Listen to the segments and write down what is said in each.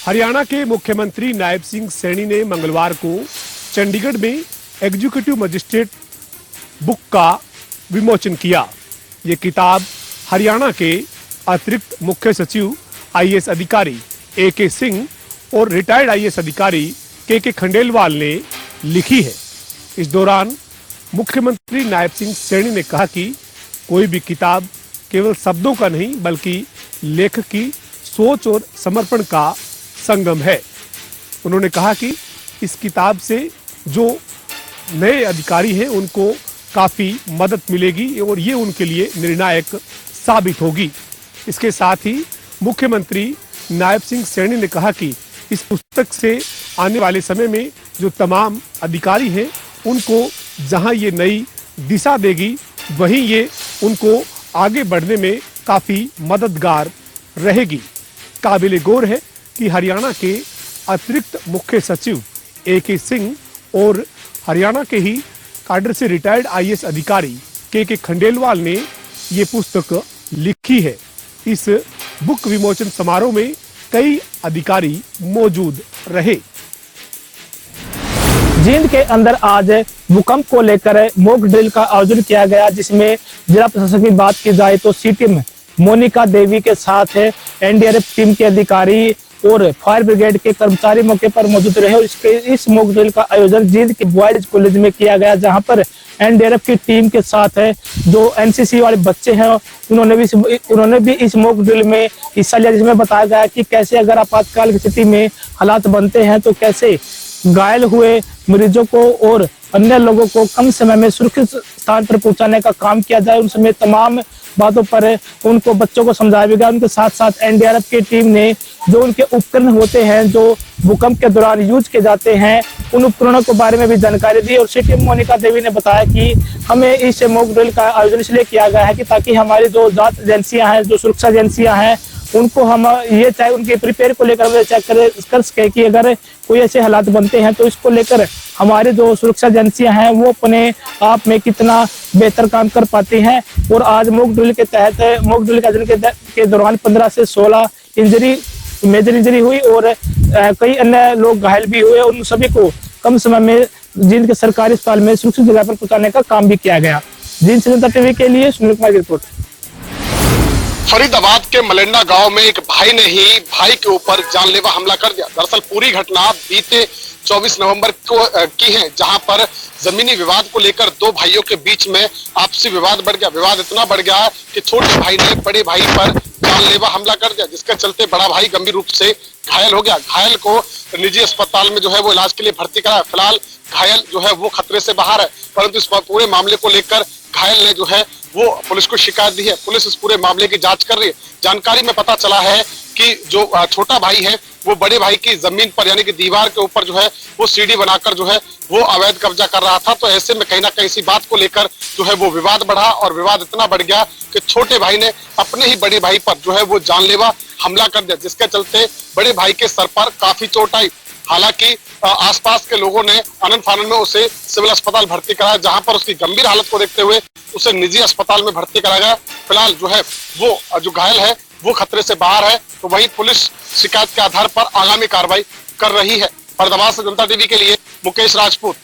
हरियाणा के मुख्यमंत्री नायब सिंह सैनी ने मंगलवार को चंडीगढ़ में एग्जीक्यूटिव मजिस्ट्रेट बुक का विमोचन किया। ये किताब हरियाणा के अतिरिक्त मुख्य सचिव आईएएस अधिकारी ए.के. सिंह और रिटायर्ड आईएएस अधिकारी के खंडेलवाल ने लिखी है। इस दौरान मुख्यमंत्री नायब सिंह सैनी ने कहा कि कोई भी किताब केवल शब्दों का नहीं बल्कि लेखक की सोच और समर्पण का संगम है। उन्होंने कहा कि इस किताब से जो नए अधिकारी हैं उनको काफी मदद मिलेगी और ये उनके लिए निर्णायक साबित होगी। इसके साथ ही मुख्यमंत्री नायब सिंह सैनी ने कहा कि इस पुस्तक से आने वाले समय में जो तमाम अधिकारी हैं उनको जहां ये नई दिशा देगी वहीं ये उनको आगे बढ़ने में काफी मददगार रहेगी। काबिले गौर है कि हरियाणा के अतिरिक्त मुख्य सचिव ए.के. सिंह और हरियाणा के ही काडर से रिटायर्ड आईएएस अधिकारी के खंडेलवाल ने ये पुस्तक लिखी है। इस बुक विमोचन समारोह में कई अधिकारी मौजूद रहे। जींद के अंदर आज भूकंप को लेकर मॉक ड्रिल का आयोजन किया गया, जिसमें जिला प्रशासन की बात की जाए तो सी टीम मोनिका देवी के साथ एनडीआरएफ टीम के अधिकारी और फायर ब्रिगेड के कर्मचारी मौके पर मौजूद रहे। इस मॉक ड्रिल का आयोजन जींद के बॉयज कॉलेज में किया गया, जहां पर एनडीआरएफ की टीम के साथ जो एनसीसी वाले बच्चे हैं उन्होंने भी इस मॉक ड्रिल में हिस्सा लिया, जिसमें बताया गया कि कैसे अगर आपातकाल की स्थिति में हालात बनते हैं तो कैसे घायल हुए मरीजों को और अन्य लोगों को कम समय में सुरक्षित स्थान पर पहुंचाने का काम किया जाए। उन समय तमाम बातों पर उनको बच्चों को समझाया भी गया। उनके साथ साथ एनडीआरएफ की टीम ने जो उनके उपकरण होते हैं जो भूकंप के दौरान यूज किए जाते हैं उन उपकरणों के बारे में भी जानकारी दी। और सी टीम मोनिका देवी ने बताया कि हमें इस मॉक ड्रिल का आयोजन इसलिए किया गया है कि ताकि हमारी जो जांच एजेंसियां हैं, जो सुरक्षा एजेंसियां हैं, उनको हम ये चाहे उनके प्रिपेयर को लेकर चेक कर सके कि अगर कोई ऐसे हालात बनते हैं तो इसको लेकर हमारे जो सुरक्षा एजेंसियां हैं वो अपने आप में कितना बेहतर काम कर पाती हैं। और आज मॉक ड्रिल के तहत मॉक ड्रिल के दौरान 15 से 16 मेजर इंजरी हुई और कई अन्य लोग घायल भी हुए। उन सभी को कम समय में जींद के सरकारी अस्पताल में सुरक्षित जगह पर पहुंचाने का काम भी किया गया। जींद से जनता टीवी के लिए सुनील कुमार की रिपोर्ट। फरीदाबाद के मलेंडा गांव में एक भाई ने ही भाई के ऊपर जानलेवा हमला कर दिया। दरअसल पूरी घटना बीते 24 नवंबर को की है, जहां पर जमीनी विवाद को लेकर दो भाइयों के बीच में आपसी विवाद बढ़ गया। विवाद इतना बढ़ गया कि छोटे भाई ने बड़े भाई पर जानलेवा हमला कर दिया, जिसके चलते बड़ा भाई गंभीर रूप से घायल हो गया। घायल को निजी अस्पताल में जो है वो इलाज के लिए भर्ती कराया। फिलहाल घायल जो है वो खतरे से बाहर है, परंतु इस पूरे मामले को लेकर घायल ने जो है वो पुलिस को शिकायत दी है। पुलिस इस पूरे मामले की जांच कर रही है। जानकारी में पता चला है कि जो छोटा भाई है वो बड़े भाई की जमीन पर यानी कि दीवार के ऊपर जो है वो सीढ़ी बनाकर जो है वो अवैध कब्जा कर रहा था। तो ऐसे में कहीं ना कहीं इसी बात को लेकर जो है वो विवाद बढ़ा और विवाद इतना बढ़ गया कि छोटे भाई ने अपने ही बड़े भाई पर जो है वो जानलेवा हमला कर दिया, जिसके चलते बड़े भाई के सर पर काफी चोट आई। हालांकि आसपास के लोगों ने आनन फानन में उसे सिविल अस्पताल भर्ती कराया, जहां पर उसकी गंभीर हालत को देखते हुए उसे निजी अस्पताल में भर्ती कराया गया। फिलहाल जो है वो जो घायल है वो खतरे से बाहर है। तो वही पुलिस शिकायत के आधार पर आगामी कार्रवाई कर रही है। फरीदाबाद से जनता टीवी के लिए मुकेश राजपूत।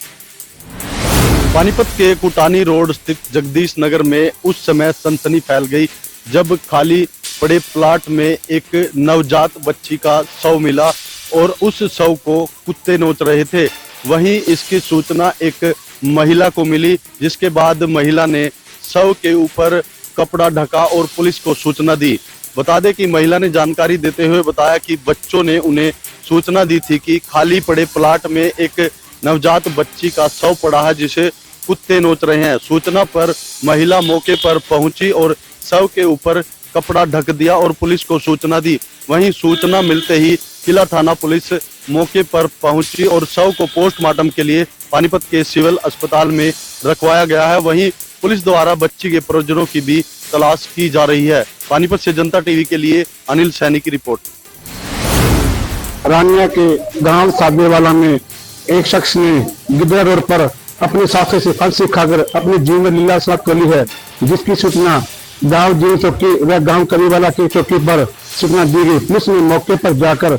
पानीपत के कुटानी रोड स्थित जगदीश नगर में उस समय सनसनी फैल गई जब खाली पड़े प्लाट में एक नवजात बच्ची का शव मिला और उस शव को कुत्ते नोच रहे थे। वहीं इसकी सूचना एक महिला को मिली, जिसके बाद महिला ने शव के ऊपर कपड़ा ढका और पुलिस को सूचना दी। बता दें कि महिला ने जानकारी देते हुए बताया कि बच्चों ने उन्हें सूचना दी थी कि खाली पड़े प्लाट में एक नवजात बच्ची का शव पड़ा है जिसे कुत्ते नोच रहे हैं। सूचना पर महिला मौके पर पहुंची और शव के ऊपर कपड़ा ढक दिया और पुलिस को सूचना दी। वहीं सूचना मिलते ही किला थाना पुलिस मौके पर पहुंची और शव को पोस्टमार्टम के लिए पानीपत के सिविल अस्पताल में रखवाया गया है। वहीं पुलिस द्वारा बच्ची के परिजनों की भी तलाश की जा रही है। पानीपत से जनता टीवी के लिए अनिल सैनी की रिपोर्ट। रानिया के गांव साबेवाला में एक शख्स ने गिद्रा रोड पर अपने साथी से फांसी खाकर अपनी जीवन लीला समाप्त कर ली है, जिसकी सूचना गांव जीवन चौकी व गांव करीवाला की चौकी पर सूचना दी गई। पुलिस ने मौके पर जाकर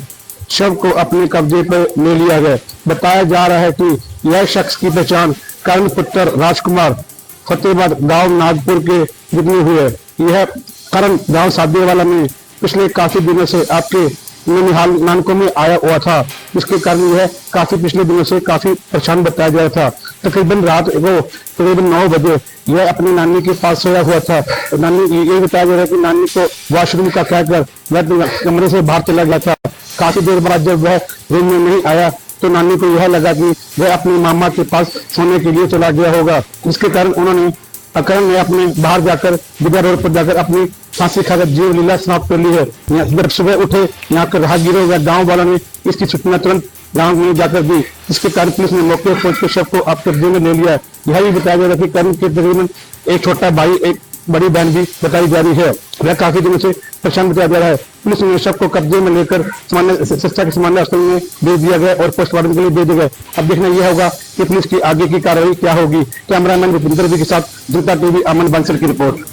शव को अपने कब्जे पर ले लिया गया। बताया जा रहा है कि यह शख्स की पहचान कर्ण पुत्र राजकुमार फतेहाबाद गांव नागपुर के जितनी हुई है। यह कर्ण गांव सादियावाला में पिछले काफी दिनों से आपके ननिहाल नानकों में आया हुआ था, जिसके कारण यह काफी पिछले दिनों से काफी परेशान बताया गया था। तकरीबन रात को तकरीबन 9 बजे यह अपनी नानी के पास सोया हुआ था। नानी ये बताया जा रहा है कि नानी को वॉशरूम का कहकर वह कमरे से बाहर चला गया था। काफी देर बाद जब वह रूम में नहीं आया तो नानी को यह लगा कि वह अपनी मामा के पास सोने के लिए चला गया होगा, जिसके कारण उन्होंने करण ने अपने बाहर जाकर बिदा रोड पर जाकर अपनी फांसी खाकर जीव लीला समाप्त कर ली है। जब सुबह उठे यहाँ के राहगीरों व गाँव वालों ने इसकी सूचना तुरंत गाँव में जाकर दी, जिसके कारण पुलिस ने मौके पर पहुंचकर शव को आप कब्जे में ले लिया। यह भी बताया जा रहा है कि करण के तकरीबन एक छोटा भाई एक बड़ी बहन भी बताई जा रही है। वह काफी दिनों से परेशान बताया जा रहा है। पुलिस ने शव को कब्जे में लेकर शिक्षा के सामान्य अस्पताल में भेज दिया गया और पोस्टमार्टम के लिए भेज दिया गया। अब देखना यह होगा कि पुलिस की आगे की कार्रवाई क्या होगी। कैमरामैन भूपिंदर जी के साथ जनता टीवी अमन बंसल की रिपोर्ट।